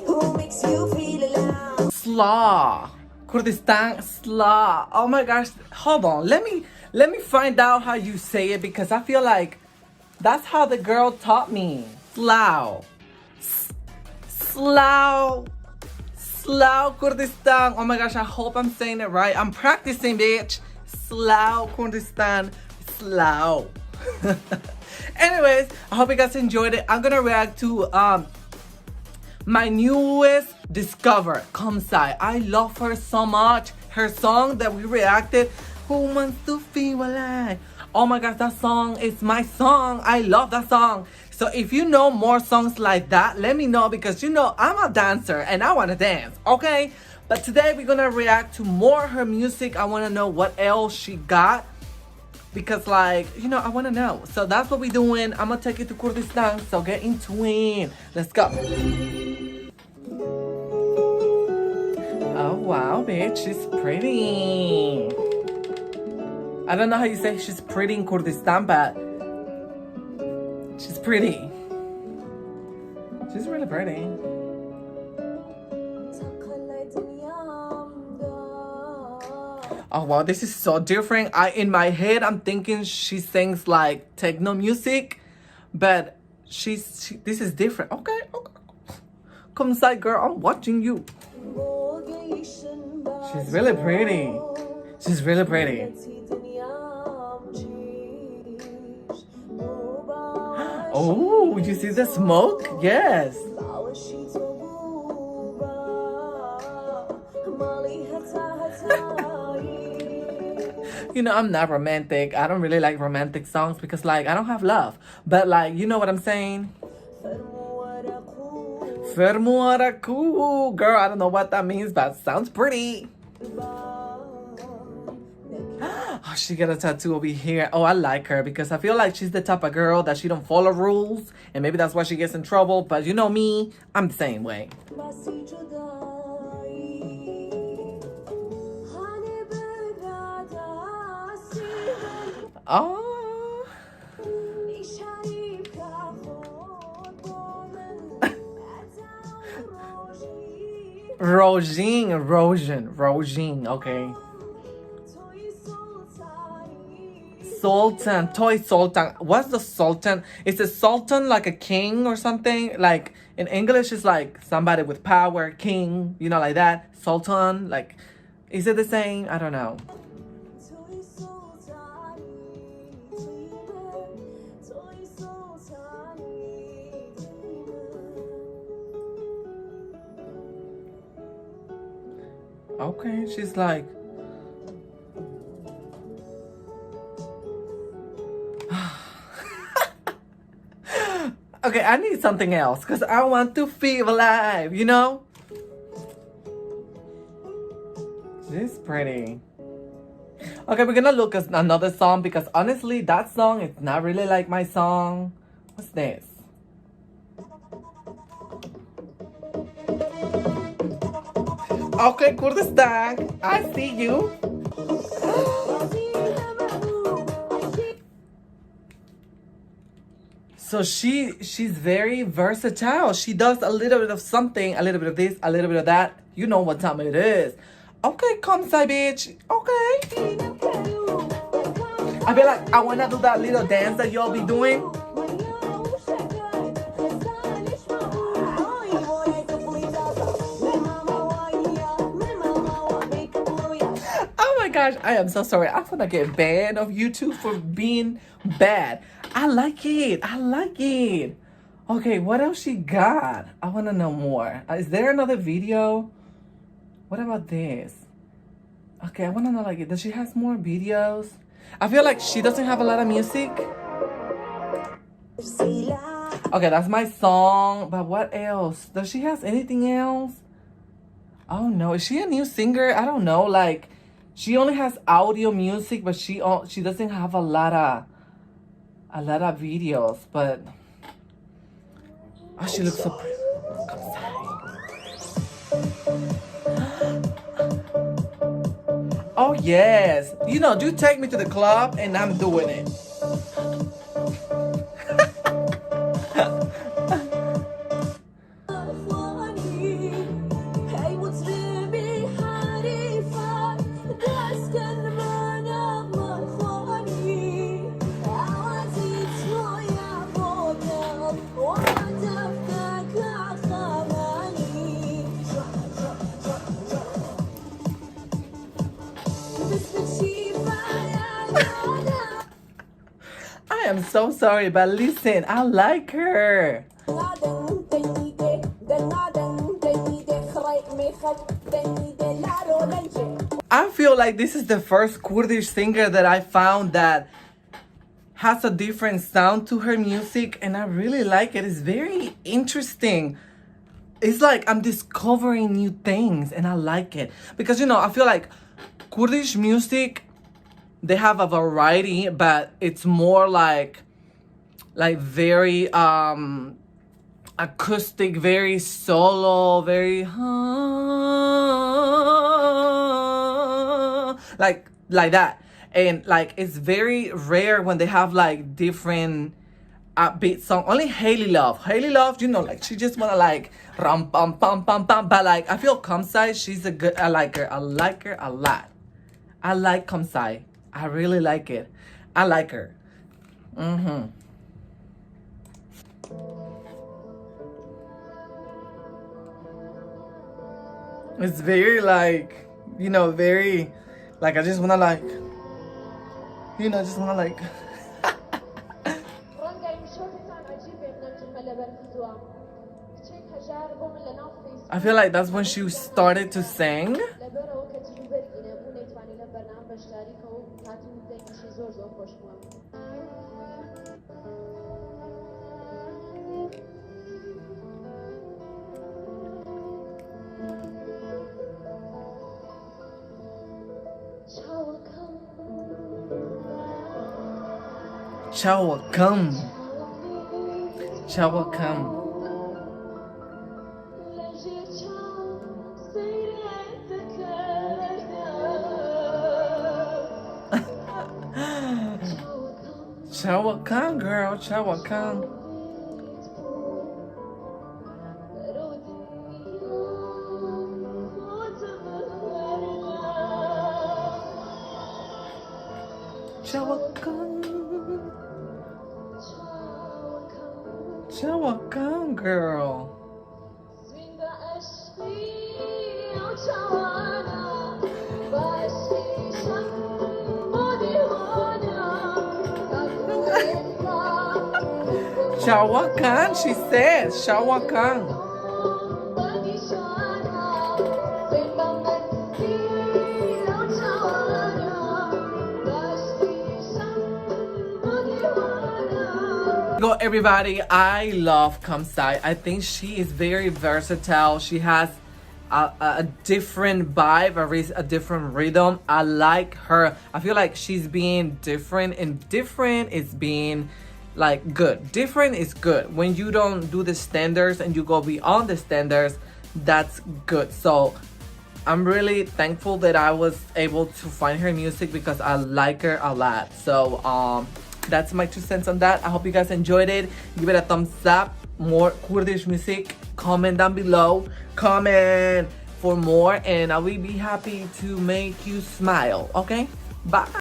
Who makes you feel alive? Slaw. Kurdistan slaw. Oh my gosh. Hold on. Let me find out how you say it because I feel like that's how the girl taught me. Slow. Slow. Slow Kurdistan. Oh my gosh, I hope I'm saying it right. I'm practicing, bitch. Slow Kurdistan. Slow. Anyways, I hope you guys enjoyed it. I'm gonna react to my newest discover, Komsay. I love her so much. Her song that we reacted, Who Wants to Feel Alive? Oh my gosh, that song is my song. I love that song. So if you know more songs like that, let me know because you know I'm a dancer and I want to dance, okay? But today we're gonna react to more of her music. I want to know what else she got because like, you know, I want to know. So that's what we're doing. I'm gonna take you to Kurdistan, so get into it. Let's go. Oh wow, bitch, she's pretty. I don't know how you say she's pretty in Kurdistan, but she's pretty. She's really pretty. Oh wow, this is so different. In my head, I'm thinking she sings like techno music, but this is different. Okay. Komsay girl, I'm watching you. She's really pretty. She's really pretty. Oh, you see the smoke? Yes. You know, I'm not romantic. I don't really like romantic songs because, like, I don't have love. But, like, you know what I'm saying? Fermuaraku. Girl, I don't know what that means, but it sounds pretty. Oh, she got a tattoo over here. Oh, I like her because I feel like she's the type of girl that she don't follow rules. And maybe that's why she gets in trouble. But you know me, I'm the same way. Oh. Rojin, okay. Sultan, toy sultan. What's the sultan? Is a sultan like a king or something? Like in English, it's like somebody with power, king, you know, like that. Sultan, like, is it the same? I don't know. Okay, she's like, okay, I need something else because I want to feel alive, you know? She's pretty. Okay, we're gonna look at another song because honestly, that song is not really like my song. What's this? Okay, Kurdistan, I see you. So she's very versatile. She does a little bit of something, a little bit of this, a little bit of that. You know what time it is. Okay, Komsay bitch. Okay. I feel like I wanna do that little dance that y'all be doing. Gosh, I am so sorry. I'm gonna get banned of YouTube for being bad. I like it. Okay, what else she got? I want to know more. Is there another video? What about this? Okay, I want to know, like, does she have more videos? I feel like she doesn't have a lot of music. Okay, that's my song. But what else? Does she have anything else? Oh no, is she a new singer? I don't know. Like, she only has audio music, but she doesn't have a lot of videos. But oh, she looks so pretty. Oh yes, you know, do take me to the club, and I'm doing it. so sorry, but listen, I like her. I feel like this is the first Kurdish singer that I found that has a different sound to her music, and I really like it. It's very interesting. It's like I'm discovering new things, and I like it. Because, I feel like Kurdish music, they have a variety, but it's more like very acoustic, very solo, very like that. And like it's very rare when they have like different upbeat song. Only Haley Love, like she just wanna like ram pam pam pam pam. But like I feel Komsay, she's a good. I like her a lot. I like Komsay. I really like it. I like her. It's very like, very like I just wanna like, just wanna like. I feel like that's when she started to sing. Chawakam. Chawakam, girl, Chawakam. Chawakam, girl. Shawakan, she says. Shawakan. Go everybody, I love Komsay. I think she is very versatile. She has a different vibe, a different rhythm. I like her. I feel like she's being different, and different is being like good. Different is good. When you don't do the standards and you go beyond the standards, that's good. So I'm really thankful that I was able to find her music because I like her a lot. So that's my 2 cents on that. I hope you guys enjoyed it. Give it a thumbs up. More Kurdish music, comment down below. Comment for more, and I will be happy to make you smile. Okay, bye.